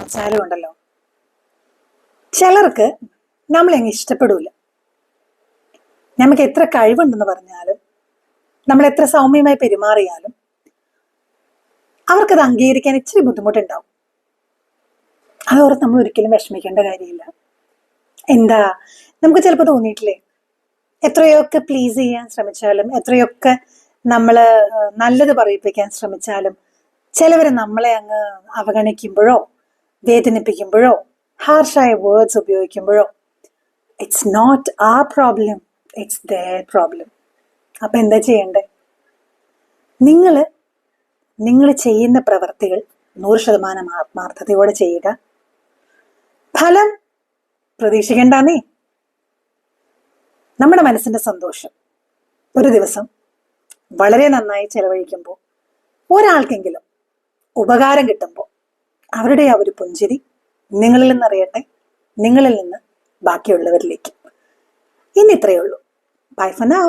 ശ്രമിച്ചാലും ഉണ്ടല്ലോ, ചിലർക്ക് നമ്മളെങ്ങ് ഇഷ്ടപ്പെടൂല. നമുക്ക് എത്ര കഴിവുണ്ടെന്ന് പറഞ്ഞാലും, നമ്മൾ എത്ര സൗമ്യമായി പെരുമാറിയാലും അവർക്കത് അംഗീകരിക്കാൻ ഇച്ചിരി ബുദ്ധിമുട്ടുണ്ടാവും. അതോർത്ത് നമ്മൾ ഒരിക്കലും വിഷമിക്കേണ്ട കാര്യമില്ല. എന്താ, നമുക്ക് ചിലപ്പോൾ തോന്നിയിട്ടില്ലേ, എത്രയൊക്കെ പ്ലീസ് ചെയ്യാൻ ശ്രമിച്ചാലും, എത്രയൊക്കെ നമ്മള് നല്ലത് പറയിപ്പിക്കാൻ ശ്രമിച്ചാലും, ചിലവർ നമ്മളെ അങ്ങ് അവഗണിക്കുമ്പോഴോ വേദനിപ്പിക്കുമ്പോഴോ ഹാർഷായ വേർഡ്സ് ഉപയോഗിക്കുമ്പോഴോ, it's not our problem, it's their problem. അപ്പൊ എന്താ ചെയ്യണ്ടേ? നിങ്ങൾ ചെയ്യുന്ന പ്രവർത്തികൾ 100% ആത്മാർത്ഥതയോടെ ചെയ്യുക. ഫലം പ്രതീക്ഷിക്കേണ്ടെന്നേ. നമ്മുടെ മനസ്സിന്റെ സന്തോഷം ഒരു ദിവസം വളരെ നന്നായി ചെലവഴിക്കുമ്പോൾ, ഒരാൾക്കെങ്കിലും ഉപകാരം കിട്ടുമ്പോൾ, അവരുടെ ആ ഒരു പുഞ്ചിരി നിങ്ങളിൽ നിന്നറിയട്ടെ, നിങ്ങളിൽ നിന്ന് ബാക്കിയുള്ളവരിലേക്ക്. ഇന്ന് ഇത്രയേ ഉള്ളൂ. Bye for now.